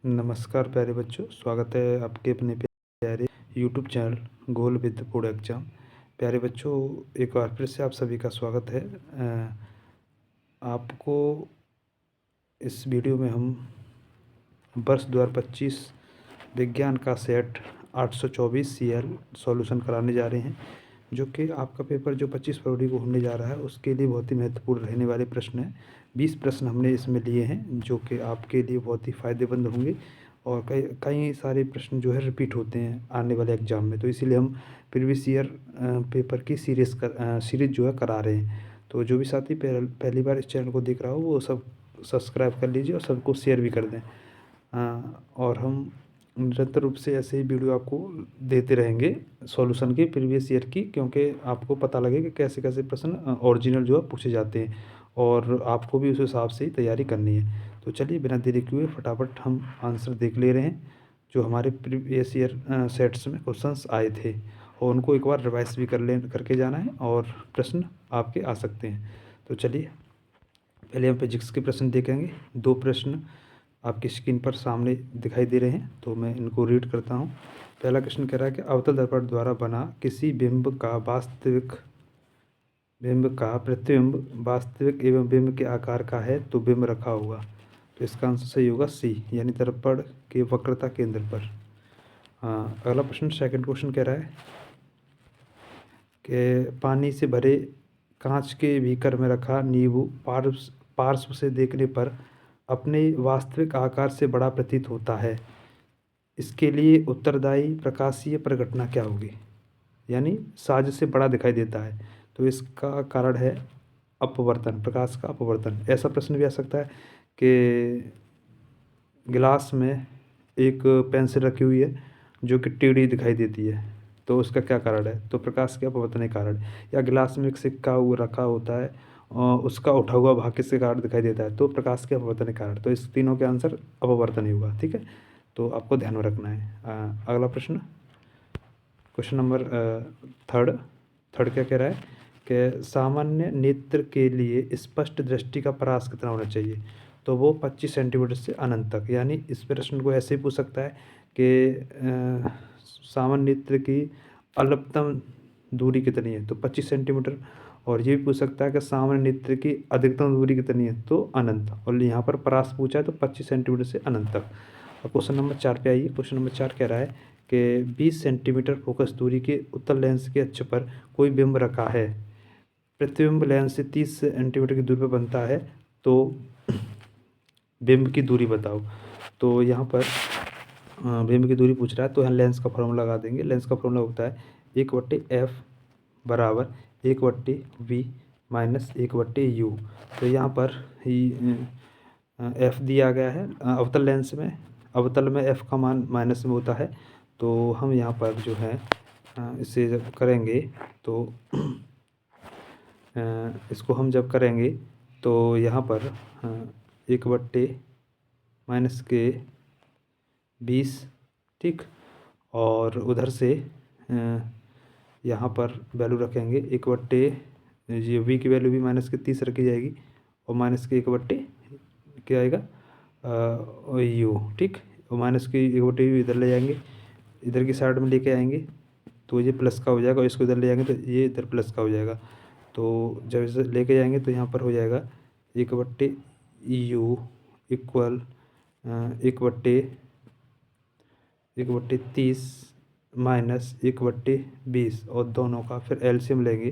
नमस्कार प्यारे बच्चों, स्वागत है आपके अपने प्यारे YouTube channel goal with board exam. प्यारे बच्चों, एक बार फिर से आप सभी का स्वागत है। आपको इस वीडियो में हम वर्ष 2025 विज्ञान का सेट 824 CL सॉल्यूशन कराने जा रहे हैं, जो कि आपका पेपर जो 25 फरवरी को होने जा रहा है उसके लिए बहुत ही महत्वपूर्ण रहने वाले प्रश्न हैं। 20 प्रश्न हमने इसमें लिए हैं जो कि आपके लिए बहुत ही फ़ायदेमंद होंगे, और कई कई सारे प्रश्न जो है रिपीट होते हैं आने वाले एग्ज़ाम में। तो इसीलिए हम प्रीवियस ईयर पेपर की सीरीज़ जो है करा रहे हैं। तो जो भी साथी पहली बार इस चैनल को देख रहा हो वो सब सब्सक्राइब कर लीजिए और सबको शेयर भी कर दें। और हम निरंतर रूप से ऐसे ही वीडियो आपको देते रहेंगे सॉल्यूशन की प्रीवियस ईयर की, क्योंकि आपको पता लगे कि कैसे कैसे प्रश्न ओरिजिनल जो है पूछे जाते हैं, और आपको भी उस हिसाब से ही तैयारी करनी है। तो चलिए बिना देरी किए फटाफट हम आंसर देख ले रहे हैं जो हमारे प्रीवियस ईयर सेट्स में क्वेश्चंस आए थे, और उनको एक बार रिवाइज भी करके जाना है, और प्रश्न आपके आ सकते हैं। तो चलिए पहले हम फिजिक्स के प्रश्न देखेंगे। 2 प्रश्न आपकी स्क्रीन पर सामने दिखाई दे रहे हैं, तो मैं इनको रीड करता हूँ। पहला क्वेश्चन कह रहा है कि अवतल दर्पण द्वारा बना किसी बिंब का प्रतिबिंब वास्तविक एवं बिंब के आकार का है तो बिंब रखा होगा। तो इसका आंसर सही होगा सी, यानी दर्पण के वक्रता केंद्र पर। अगला प्रश्न, सेकंड क्वेश्चन कह रहा है कि पानी से भरे कांच के बीकर में रखा नींबू पार्श्व से देखने पर अपने वास्तविक आकार से बड़ा प्रतीत होता है। इसके लिए उत्तरदायी प्रकाशीय प्रघटना क्या होगी? यानी साज से बड़ा दिखाई देता है, तो इसका कारण है अपवर्तन, प्रकाश का अपवर्तन। ऐसा प्रश्न भी आ सकता है कि गिलास में एक पेंसिल रखी हुई है जो कि टेढ़ी दिखाई देती है, तो उसका क्या कारण है? तो प्रकाश के अपवर्तन के कारण। या गिलास में एक सिक्का वो रखा होता है और उसका उठा हुआ भाग किसके कारण दिखाई देता है? तो प्रकाश के अपवर्तन के कारण। तो इस तीनों के आंसर अपवर्तन ही होगा। ठीक है, तो आपको ध्यान में रखना है। अगला प्रश्न, क्वेश्चन नंबर थर्ड क्या कह रहा है कि सामान्य नेत्र के लिए स्पष्ट दृष्टि का परास कितना होना चाहिए? तो वो 25 सेंटीमीटर से अनंत तक। यानी इस प्रश्न को ऐसे ही पूछ सकता है कि सामान्य नेत्र की अल्पतम दूरी कितनी है? तो 25 सेंटीमीटर। और ये भी पूछ सकता है कि सामान्य नेत्र की अधिकतम दूरी कितनी है? तो अनंत। और यहाँ पर परास पूछा है तो 25 सेंटीमीटर से अनंत तक। अब क्वेश्चन नंबर 4 पे आइए। क्वेश्चन नंबर 4 कह रहा है कि 20 सेंटीमीटर फोकस दूरी के उत्तल लेंस के अक्ष पर कोई बिंब रखा है, प्रतिबिंब लेंस से 30 सेंटीमीटर की दूरी पर बनता है, तो बिंब की दूरी बताओ। तो यहाँ पर बिंब की दूरी पूछ रहा है, तो यहाँ लेंस का फॉर्मूला लगा देंगे। लेंस का फॉर्मूला होता है 1/f बराबर 1/v माइनस 1/u। तो यहाँ पर f दिया गया है अवतल लेंस में। अवतल में f का मान माइनस में होता है, तो हम यहाँ पर जो है इसे जब करेंगे तो इसको हम जब करेंगे तो यहाँ पर 1/-20, ठीक। और उधर से यहाँ पर वैल्यू रखेंगे 1/, ये v की वैल्यू भी माइनस के 30 रखी जाएगी, और माइनस के 1/, क्या आएगा u, ठीक। और माइनस की 1/u इधर ले जाएंगे, इधर की साइड में लेके आएंगे तो ये प्लस का हो जाएगा, और इसको इधर ले जाएंगे तो ये इधर प्लस का हो जाएगा। तो जब इसे लेके जाएंगे तो यहाँ पर हो जाएगा 1/u इक्वल 1/30 माइनस 1/20, और दोनों का फिर एलसीएम लेंगे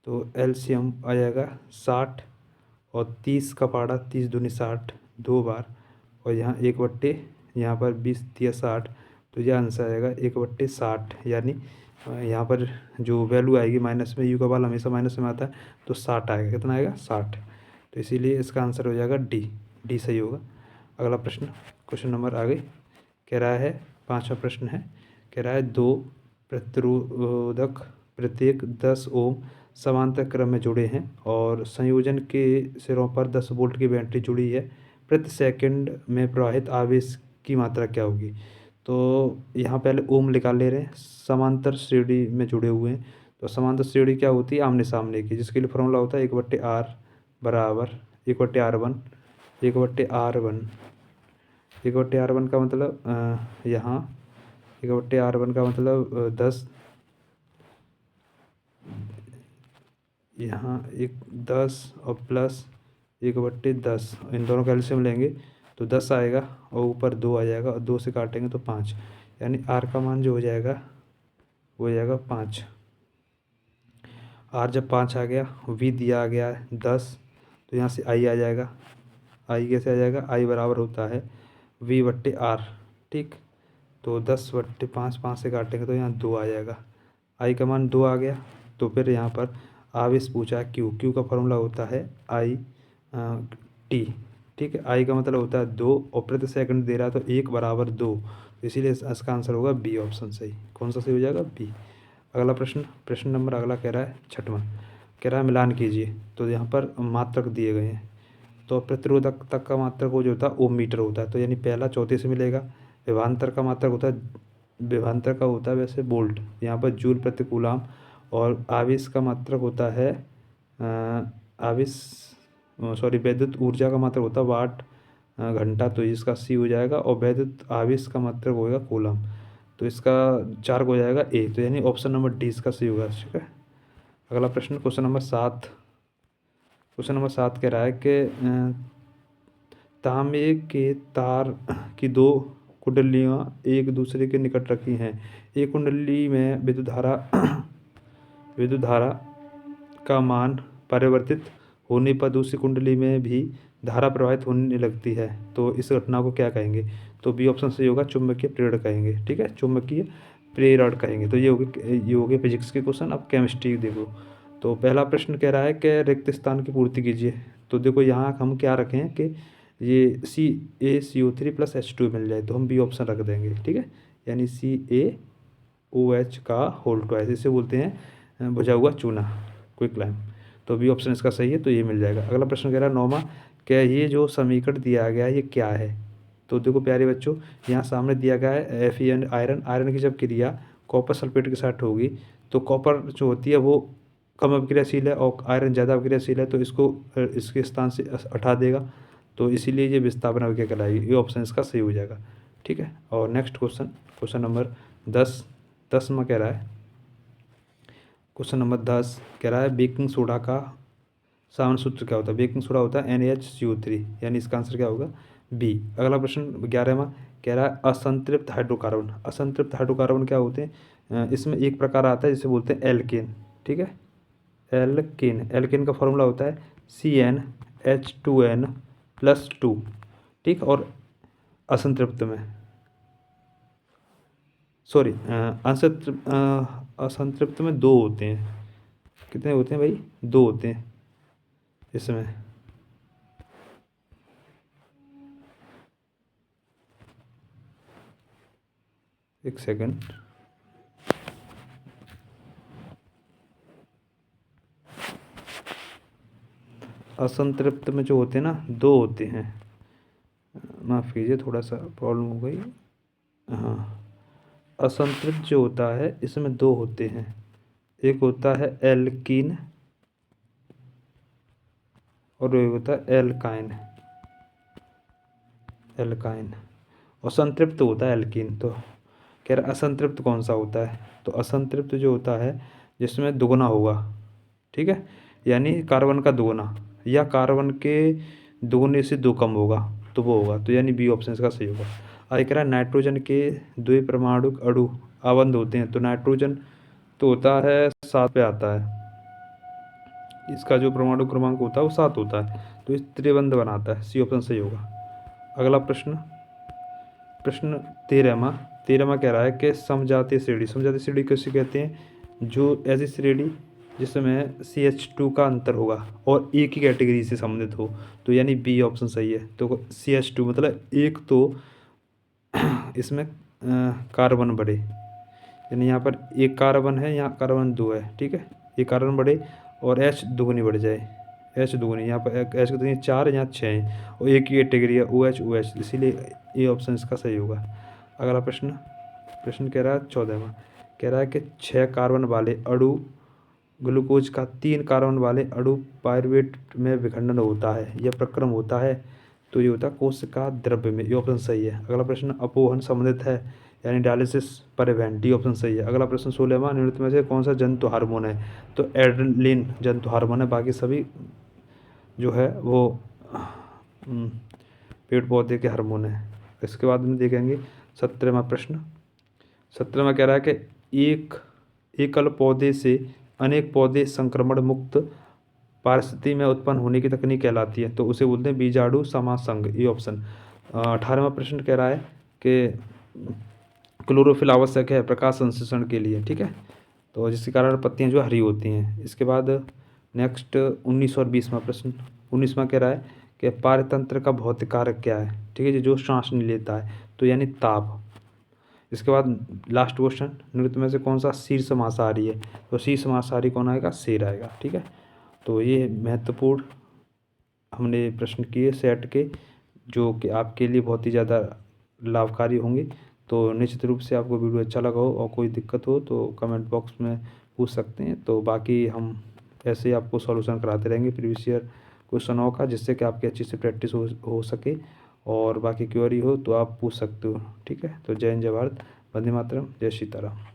तो एलसीएम आ जाएगा 60, और 30 का पाड़ा 30 दूनी 60 2 बार, और यहाँ 1/, यहाँ पर 20 दिया 60, तो यह आंसर आएगा 1/60। यानी यहाँ पर जो वैल्यू आएगी माइनस में, यू का वाला हमेशा माइनस में आता है, तो 60 आएगा। कितना आएगा? 60। तो इसीलिए इसका आंसर हो जाएगा डी सही होगा। अगला प्रश्न, क्वेश्चन नंबर आगे कह रहा है, 5वां प्रश्न है, कह रहा है 2 प्रतिरोधक प्रत्येक 10 ओम समांतर क्रम में जुड़े हैं और संयोजन के सिरों पर 10 वोल्ट की बैटरी जुड़ी है। प्रति सेकंड में प्रवाहित आवेश की मात्रा क्या होगी? तो यहाँ पहले ओम निकाल ले रहे हैं, समांतर श्रेणी में जुड़े हुए हैं। तो समांतर श्रेणी क्या होती है? आमने सामने की, जिसके लिए फॉर्मूला होता है 1/r बराबर 1/r1 1/r1 1/R1 का मतलब यहाँ 1/R1 का मतलब 10, यहाँ एक 10 और प्लस 1/10, इन दोनों का एलसीएम लेंगे तो 10 आएगा और ऊपर 2 आ जाएगा और 2 से काटेंगे तो 5, यानी आर का मान जो हो जाएगा वो हो जाएगा 5। आर जब 5 आ गया, वी दिया आ गया है 10, तो यहाँ से आई आ जाएगा। आई कैसे आ जाएगा? आई बराबर होता है V/R, ठीक। तो 10/5, 5 से काटेंगे तो यहाँ 2 आ जाएगा। आई का मान 2 आ गया। तो फिर यहाँ पर आवेश पूछा है क्यू, क्यू का फॉर्मूला होता है आई टी, ठीक है। आई का मतलब होता है 2 और प्रति सेकंड दे रहा है तो 1/2, इसीलिए इसका आंसर होगा बी ऑप्शन सही। कौन सा सही हो जाएगा? बी। अगला प्रश्न नंबर अगला कह रहा है 6वां, कह रहा है मिलान कीजिए। तो यहाँ पर मात्रक दिए गए हैं, तो प्रतिरोधक तक का मात्रक वो जो होता है ओम मीटर होता है, तो यानी पहला चौथे से मिलेगा। विभवांतर का मात्रक होता है, विभवांतर का होता है वैसे वोल्ट, यहाँ पर जूल प्रति कूलाम। और आवेश का मात्रक होता है आवेश सॉरी विद्युत ऊर्जा का मात्रक होता है वाट घंटा, तो इसका सी हो जाएगा। और वैद्युत आवेश का मात्रक होगा कूलम, तो इसका 4 हो जाएगा ए, तो यानी ऑप्शन नंबर डी इसका सही होगा, ठीक है। अगला प्रश्न क्वेश्चन नंबर 7, कह रहा है कि तांबे के तार की 2 कुंडलियाँ एक दूसरे के निकट रखी हैं। एक कुंडली में विद्युत धारा का मान परिवर्तित होने पर दूसरी कुंडली में भी धारा प्रवाहित होने लगती है, तो इस घटना को क्या कहेंगे? तो बी ऑप्शन सही होगा, चुंबकीय प्रेरण कहेंगे, ठीक है, चुंबकीय प्रेरण कहेंगे। तो ये हो गए फिजिक्स के क्वेश्चन। अब केमिस्ट्री देखो। तो पहला प्रश्न कह रहा है कि रिक्त स्थान की पूर्ति कीजिए। तो देखो यहाँ हम क्या रखें कि ये CaCO3 + H2 मिल जाए, तो हम बी ऑप्शन रख देंगे, ठीक है। यानी CaOH का होल ट्वाइस, इसे बोलते हैं बुझा हुआ चूना, क्विकलाइम। तो बी ऑप्शन इसका सही है, तो ये मिल जाएगा। अगला प्रश्न कह रहा है 9वां, क्या ये जो समीकरण दिया गया है ये क्या है? तो देखो प्यारे बच्चों, यहाँ सामने दिया गया है Fe आयरन की जब क्रिया कॉपर सल्फेट के साथ होगी तो कॉपर जो होती है वो कम अभिक्रियाशील है और आयरन ज़्यादा अभिक्रियाशील है, तो इसको इसके स्थान से हटा देगा, तो इसीलिए ये विस्थापन अभिक्रिया कहलाएगी। ये ऑप्शन इसका सही हो जाएगा, ठीक है। और नेक्स्ट क्वेश्चन नंबर 10 में कह रहा है, क्वेश्चन नंबर 10 कह रहा है बेकिंग सोडा का सामान्य सूत्र क्या होता है? बेकिंग सोडा होता है NaHCO3, यानी इसका आंसर क्या होगा? बी। अगला प्रश्न 11वां कह रहा है असंतृप्त हाइड्रोकार्बन। असंतृप्त हाइड्रोकार्बन क्या होते हैं? इसमें एक प्रकार आता है जिसे बोलते हैं एल्केन, ठीक है। एल्केन का फॉर्मूला होता है CnH2n+2, ठीक। और असंतृप्त में सॉरी असंतृप्त में 2 होते हैं। कितने होते हैं भाई? 2 होते हैं इसमें। एक सेकंड, असंतृप्त में जो होते हैं ना 2 होते हैं, माफ़ कीजिए थोड़ा सा प्रॉब्लम हो गई। हाँ, असंतृप्त जो होता है इसमें 2 होते हैं, एक होता है एल्कीन और एक होता है एल्काइन और संतृप्त होता है एल्कीन। तो कह रहा असंतृप्त कौन सा होता है? तो असंतृप्त जो होता है जिसमें दुगना होगा, ठीक है, यानी कार्बन का दुगना या कार्बन के दुगने से 2 कम होगा तो वो होगा, तो यानी बी ऑप्शन इसका सही होगा। आगे कह रहा है नाइट्रोजन के द्विपरमाणुक अणु आबंध होते हैं। तो नाइट्रोजन तो होता है 7 पे आता है, इसका जो परमाणु क्रमांक होता है वो 7 होता है, तो इस त्रिबंध बनाता है, सी ऑप्शन सही होगा। अगला प्रश्न 13वां कह रहा है कि समजातीय श्रेणी कैसे कहते हैं? जो ऐसी श्रेणी जिसमें CH2 का अंतर होगा और एक ही कैटेगरी से संबंधित हो, तो यानी बी ऑप्शन सही है। तो CH2 मतलब एक तो इसमें कार्बन बढ़े, यानी यहाँ पर एक कार्बन है, यहाँ कार्बन 2 है, ठीक है, एक कार्बन बढ़े और H दुगनी बढ़ जाए, H दुगनी, यहाँ पर H कितनी 4, यहाँ 6 है और एक ही कैटेगरी है OH, इसीलिए ये ऑप्शन इसका सही होगा। अगला प्रश्न कह रहा है 14वां, कह रहा है कि 6 कार्बन वाले अणु ग्लूकोज का 3 कार्बन वाले अणु पायरुवेट में विखंडन होता है, यह प्रक्रम होता है। तो ये होता है कोशिका द्रव्य में, ये ऑप्शन सही है। अगला प्रश्न, अपोहन संबंधित है यानी डायलिसिस परिवहन, डी ऑप्शन सही है। अगला प्रश्न 16वां, निम्नलिखित में से कौन सा जंतु हार्मोन है? तो एड्रेनलिन जंतु हार्मोन है, बाकी सभी जो है वो पेड़ पौधे के हार्मोन है। इसके बाद में देखेंगे 17वां प्रश्न। 17वां कह रहा है कि एक एकल पौधे से अनेक पौधे संक्रमण मुक्त परिस्थिति में उत्पन्न होने की तकनीक कहलाती है, तो उसे बोलते हैं बीजाणु समासंग, ये ऑप्शन। 18वां प्रश्न कह रहा है कि क्लोरोफिल आवश्यक है प्रकाश संश्लेषण के लिए, ठीक है, तो जिसके कारण पत्तियां जो हरी होती हैं। इसके बाद नेक्स्ट 19 और 20वां प्रश्न। 19वां कह रहा है कि पारतंत्र का भौतिक कारक क्या है? ठीक है, जो सांस नहीं लेता है, तो यानी ताप। इसके बाद लास्ट क्वेश्चन, निम्नलिखित में से कौन सा शीर्ष मांसाहारी है? तो शीर्ष मांसाहारी कौन आएगा? शेर आएगा, ठीक है। तो ये महत्वपूर्ण हमने प्रश्न किए सेट के, जो कि आपके लिए बहुत ही ज़्यादा लाभकारी होंगे। तो निश्चित रूप से आपको वीडियो अच्छा लगा हो और कोई दिक्कत हो तो कमेंट बॉक्स में पूछ सकते हैं। तो बाकी हम ऐसे ही आपको सॉल्यूशन कराते रहेंगे प्रीवियस ईयर क्वेश्चनों का, जिससे कि आपकी अच्छी से प्रैक्टिस हो सके। और बाकी क्वेरी हो तो आप पूछ सकते हो, ठीक है। तो जय हिंद, जय भारत, वंदे मातरम, जय सीताराम।